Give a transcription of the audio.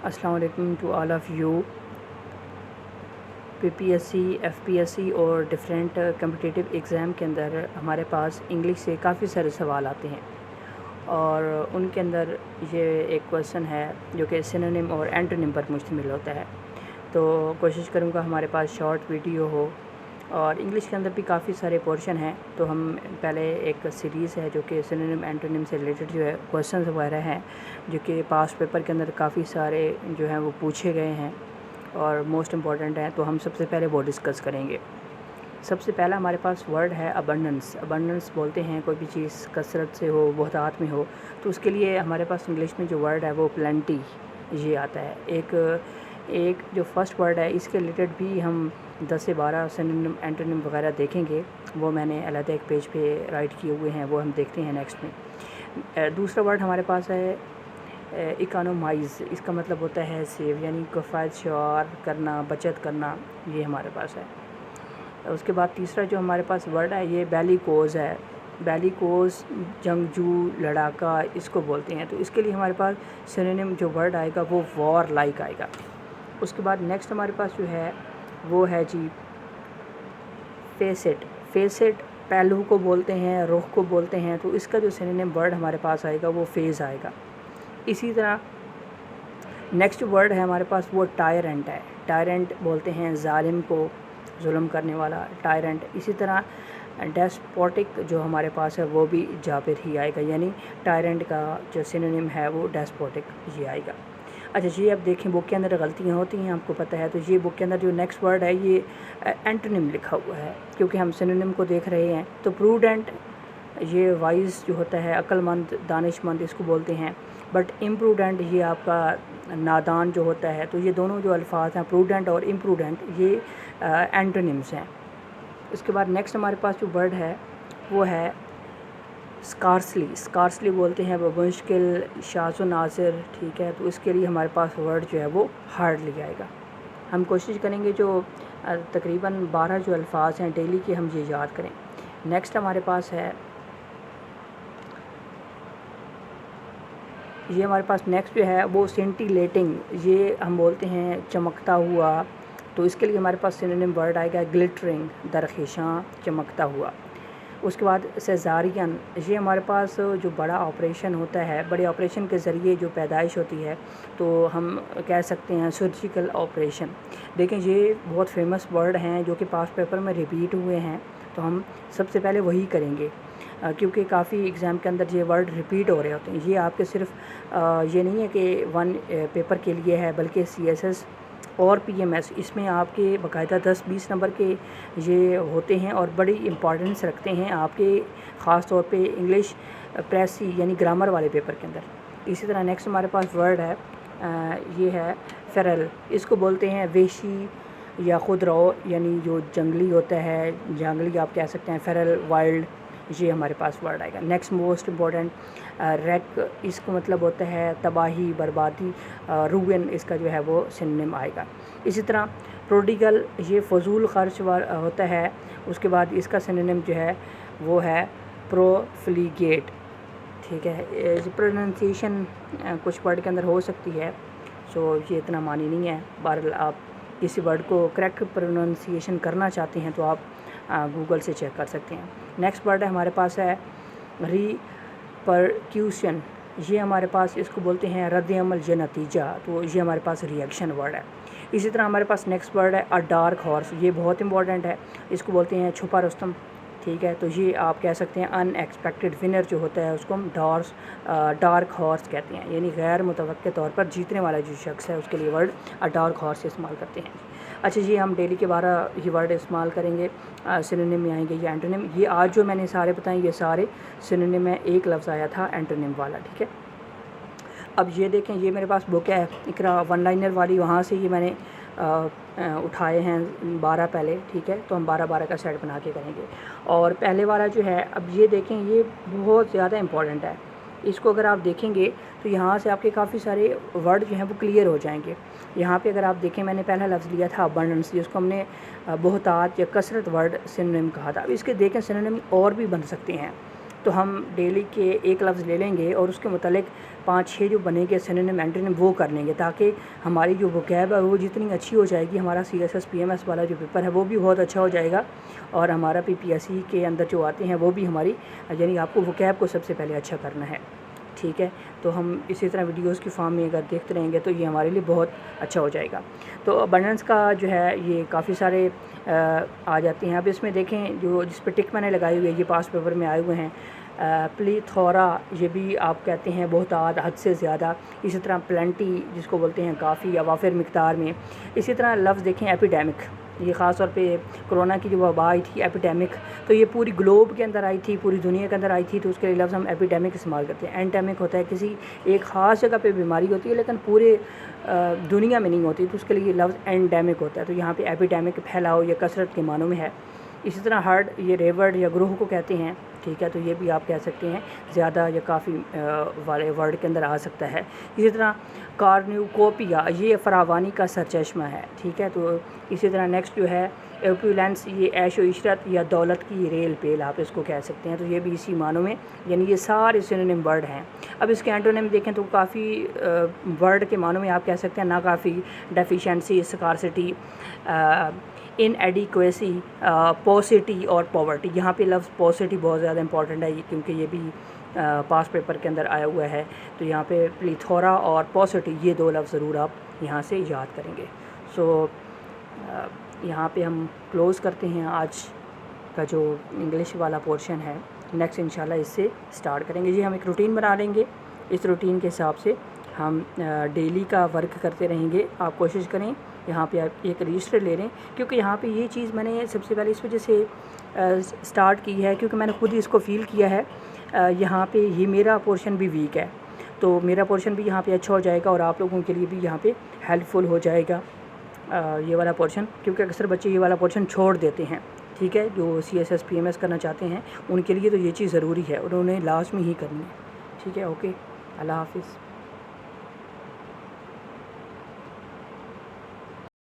السلام علیکم to all of you. PPSC FPSC اور ڈفرینٹ کمپٹیٹیو ایگزام کے اندر ہمارے پاس انگلش سے کافی سارے سوال آتے ہیں، اور ان کے اندر یہ ایک کویسچن ہے جو کہ سینونیم اور اینٹونیم پر مشتمل ہوتا ہے. تو کوشش کروں گا ہمارے پاس شارٹ ویڈیو ہو، اور انگلش کے اندر بھی کافی سارے پورشن ہیں. تو ہم پہلے ایک سیریز ہے جو کہ سینونیم اینٹونیم سے ریلیٹڈ جو ہے کویسچنز وغیرہ ہیں، جو کہ پاسٹ پیپر کے اندر کافی سارے جو ہیں وہ پوچھے گئے ہیں اور موسٹ امپورٹنٹ ہیں. تو ہم سب سے پہلے وہ ڈسکس کریں گے. سب سے پہلا ہمارے پاس ورڈ ہے ابنڈنس. ابنڈنس بولتے ہیں کوئی بھی چیز کثرت سے ہو، بہتات میں ہو. تو اس کے لیے ہمارے پاس انگلش میں جو ورڈ ہے وہ پلینٹی یہ آتا ہے. ایک جو فرسٹ ورڈ ہے اس کے ریلیٹڈ بھی ہم 10 سے 12 سینونیم اینٹونیم وغیرہ دیکھیں گے. وہ میں نے علیحدہ ایک پیج پہ رائٹ کیے ہوئے ہیں، وہ ہم دیکھتے ہیں نیکسٹ میں. دوسرا ورڈ ہمارے پاس ہے اکانومائز. اس کا مطلب ہوتا ہے سیو، یعنی کفایت شعار کرنا، بچت کرنا، یہ ہمارے پاس ہے. اس کے بعد تیسرا جو ہمارے پاس ورڈ ہے یہ بیلی کوز ہے. بیلی کوز جنگجو، لڑاکا، اس کو بولتے ہیں. تو اس کے لیے ہمارے پاس سینونیم جو ورڈ آئے گا وہ وار لائک آئے گا. اس کے بعد نیکسٹ ہمارے پاس جو ہے وہ ہے جی فیسٹ. فیسٹ پہلو کو بولتے ہیں، رخ کو بولتے ہیں. تو اس کا جو سینونیم ورڈ ہمارے پاس آئے گا وہ فیز آئے گا. اسی طرح نیکسٹ ورڈ ہے ہمارے پاس وہ ٹائرنٹ ہے. ٹائرنٹ بولتے ہیں ظالم کو، ظلم کرنے والا، ٹائرنٹ. اسی طرح ڈیسپوٹک جو ہمارے پاس ہے وہ بھی جابر ہی آئے گا، یعنی ٹائرنٹ کا جو سینونیم ہے وہ ڈیسپوٹک یہ آئے گا. اچھا جی، اب دیکھیں بک کے اندر غلطیاں ہوتی ہیں، آپ کو پتہ ہے. تو یہ بک کے اندر جو نیکسٹ ورڈ ہے یہ اینٹونیم لکھا ہوا ہے، کیونکہ ہم سینونیم کو دیکھ رہے ہیں. تو پروڈنٹ یہ وائز جو ہوتا ہے، عقل مند، دانش مند، اس کو بولتے ہیں. بٹ امپروڈنٹ یہ آپ کا نادان جو ہوتا ہے. تو یہ دونوں جو الفاظ ہیں پروڈنٹ اور امپروڈنٹ یہ اینٹونیمز ہیں. اس کے بعد نیکسٹ ہمارے پاس جو ورڈ ہے وہ ہے اسکارسلی. اسکارسلی بولتے ہیں وہ مشکل، شاذ و نادر، ٹھیک ہے. تو اس کے لیے ہمارے پاس ورڈ جو ہے وہ ہارڈلی آئے گا. ہم کوشش کریں گے جو تقریباً 12 جو الفاظ ہیں ڈیلی کے ہم یہ یاد کریں. نیکسٹ ہمارے پاس ہے یہ ہمارے پاس نیکسٹ جو ہے وہ سینٹیلیٹنگ. یہ ہم بولتے ہیں چمکتا ہوا. تو اس کے لیے ہمارے پاس سینونیم ورڈ آئے گا گلٹرنگ، درخشاں، چمکتا ہوا. اس کے بعد سیزارین. یہ ہمارے پاس جو بڑا آپریشن ہوتا ہے، بڑے آپریشن کے ذریعے جو پیدائش ہوتی ہے، تو ہم کہہ سکتے ہیں سرجیکل آپریشن. دیکھیں یہ بہت فیمس ورڈ ہیں جو کہ پاسٹ پیپر میں ریپیٹ ہوئے ہیں. تو ہم سب سے پہلے وہی کریں گے، کیونکہ کافی ایگزام کے اندر یہ ورڈ ریپیٹ ہو رہے ہوتے ہیں. یہ آپ کے صرف یہ نہیں ہے کہ ون پیپر کے لیے ہے، بلکہ CSS اور PMS اس میں آپ کے باقاعدہ 10-20 نمبر کے یہ ہوتے ہیں اور بڑی امپورٹنس رکھتے ہیں آپ کے، خاص طور پہ انگلش پریسی یعنی گرامر والے پیپر کے اندر. اسی طرح نیکسٹ ہمارے پاس ورڈ ہے یہ ہے فیرل. اس کو بولتے ہیں وحشی یا خود رو، یعنی جو جنگلی ہوتا ہے، جنگلی آپ کہہ سکتے ہیں، فیرل، وائلڈ، یہ ہمارے پاس ورڈ آئے گا. Next most important rake. اس کو مطلب ہوتا ہے تباہی، بربادی. روین اس کا جو ہے وہ سینونیم آئے گا. اسی طرح پروڈیگل یہ فضول خرچ ہوتا ہے. اس کے بعد اس کا سینونیم جو ہے وہ ہے پروفلیگیٹ، ٹھیک ہے. پروننسیشن کچھ ورڈ کے اندر ہو سکتی ہے، سو یہ اتنا معنی نہیں ہے. بہرحال آپ کسی ورڈ کو کریکٹ پروننسیشن کرنا چاہتے ہیں تو آپ گوگل سے چیک کر سکتے ہیں. نیکسٹ ورڈ ہے ہمارے پاس ہے ری پرکیوشن. یہ ہمارے پاس اس کو بولتے ہیں رد عمل یا نتیجہ. تو یہ ہمارے پاس ریئیکشن ورڈ ہے. اسی طرح ہمارے پاس نیکسٹ ورڈ ہے اے ڈارک ہارس. یہ بہت امپورٹنٹ ہے. اس کو بولتے ہیں چھپا رستم، ٹھیک ہے. تو یہ آپ کہہ سکتے ہیں ان ایکسپیکٹڈ ونر جو ہوتا ہے اس کو ہم ڈارک ہارس کہتے ہیں، یعنی غیر متوقع طور پر جیتنے والا جو شخص ہے اس کے لیے ورڈ اے ڈارک ہارس استعمال کرتے ہیں. اچھا جی، ہم ڈیلی کے 12 ہی ورڈ استعمال کریں گے. سینونیم میں آئیں گے یہ اینٹونیم. یہ آج جو میں نے سارے بتائیں یہ سارے سینونیم میں ایک لفظ آیا تھا اینٹونیم والا، ٹھیک ہے. اب یہ دیکھیں یہ میرے پاس بک ہے اقرا ون لائنر والی، وہاں سے یہ میں نے اٹھائے ہیں 12 پہلے، ٹھیک ہے. تو ہم 12 کا سیٹ بنا کے کریں گے. اور پہلے والا جو ہے، اب یہ دیکھیں یہ بہت زیادہ امپورٹنٹ ہے. اس کو اگر آپ دیکھیں گے تو یہاں سے آپ کے کافی سارے ورڈ جو ہیں وہ کلیئر ہو جائیں گے. یہاں پہ اگر آپ دیکھیں میں نے پہلا لفظ لیا تھا ابنڈنس، جس کو ہم نے بہتات یا کثرت ورڈ سینونیم کہا تھا. اب اس کے دیکھیں سینونیم اور بھی بن سکتے ہیں. تو ہم ڈیلی کے ایک لفظ لے لیں گے اور اس کے متعلق 5-6 جو بنے گے سینونیم اینٹونیم وہ کر لیں گے، تاکہ ہماری جو وکیب ہے وہ جتنی اچھی ہو جائے گی، ہمارا CSS PMS والا جو پیپر ہے وہ بھی بہت اچھا ہو جائے گا، اور ہمارا PPSC کے اندر جو آتے ہیں وہ بھی ہماری، یعنی آپ کو وکیب کو سب سے پہلے اچھا کرنا ہے، ٹھیک ہے۔ تو ہم اسی طرح ویڈیوز کی فارم میں اگر دیکھتے رہیں گے تو یہ ہمارے لیے بہت اچھا ہو جائے گا۔ تو ابنڈنس کا جو ہے یہ کافی سارے آ جاتے ہیں۔ اب اس میں دیکھیں جو جس پہ ٹک میں نے لگائی ہوئی ہے، یہ پاس پیپر میں آئے ہوئے ہیں۔ پلیتھورا یہ بھی آپ کہتے ہیں بہتات، حد سے زیادہ، اسی طرح پلینٹی جس کو بولتے ہیں کافی یا وافر مقدار میں، اسی طرح لفظ دیکھیں ایپیڈیمک، یہ خاص طور پہ کرونا کی جو وبا آئی تھی ایپیڈیمک، تو یہ پوری گلوب کے اندر آئی تھی، پوری دنیا کے اندر آئی تھی، تو اس کے لیے لفظ ہم ایپیڈیمک استعمال کرتے ہیں۔ اینڈیمک ہوتا ہے کسی ایک خاص جگہ پہ بیماری ہوتی ہے لیکن پورے دنیا میں نہیں ہوتی، تو اس کے لیے لفظ اینڈیمک ہوتا ہے، تو یہاں پہ ایپیڈیمک پھیلاؤ یا کثرت کے معنوں میں ہے۔ اسی طرح ہرڈ یہ ریورڈ یا گروہ کو کہتے ہیں، ٹھیک ہے، تو یہ بھی آپ کہہ سکتے ہیں زیادہ یا کافی والے ورڈ کے اندر آ سکتا ہے۔ اسی طرح کارنیوکوپیا یہ فراوانی کا سرچشمہ ہے، ٹھیک ہے۔ تو اسی طرح نیکسٹ جو ہے ایپولینس یہ عیش و عشرت یا دولت کی ریل پیل آپ اس کو کہہ سکتے ہیں، تو یہ بھی اسی معنوں میں، یعنی یہ سارے سینونیم ورڈ ہیں۔ اب اس کے اینٹونیم دیکھیں تو کافی ورڈ کے معنوں میں آپ کہہ سکتے ہیں ناکافی، ڈیفیشنسی، اسکارسٹی، ان ایڈیکویسی، پوسٹی اور پاورٹی۔ یہاں پہ لفظ پوسٹی بہت زیادہ امپورٹنٹ ہے کیونکہ یہ بھی پاس پیپر کے اندر آیا ہوا ہے، تو یہاں پہ پلیتھورا اور پوسٹی یہ دو لفظ ضرور آپ یہاں سے یاد کریں گے۔ سو یہاں پہ ہم کلوز کرتے ہیں آج کا جو انگلش والا پورشن ہے، نیکسٹ انشاءاللہ اس سے سٹارٹ کریں گے۔ جی ہم ایک روٹین بنا لیں گے، اس روٹین کے حساب سے ہم ڈیلی کا ورک کرتے رہیں گے۔ آپ کوشش کریں یہاں پہ آپ ایک رجسٹر لے لیں، کیونکہ یہاں پہ یہ چیز میں نے سب سے پہلے اس وجہ سے سٹارٹ کی ہے کیونکہ میں نے خود ہی اس کو فیل کیا ہے، یہاں پہ یہ میرا پورشن بھی ویک ہے، تو میرا پورشن بھی یہاں پہ اچھا ہو جائے گا اور آپ لوگوں کے لیے بھی یہاں پہ ہیلپ فل ہو جائے گا یہ والا پورشن، کیونکہ اکثر بچے یہ والا پورشن چھوڑ دیتے ہیں، ٹھیک ہے، جو CSS PMS کرنا چاہتے ہیں ان کے لیے تو یہ چیز ضروری ہے اور انہیں لازمی ہی کرنی ہے، ٹھیک ہے۔ اوکے، اللہ حافظ۔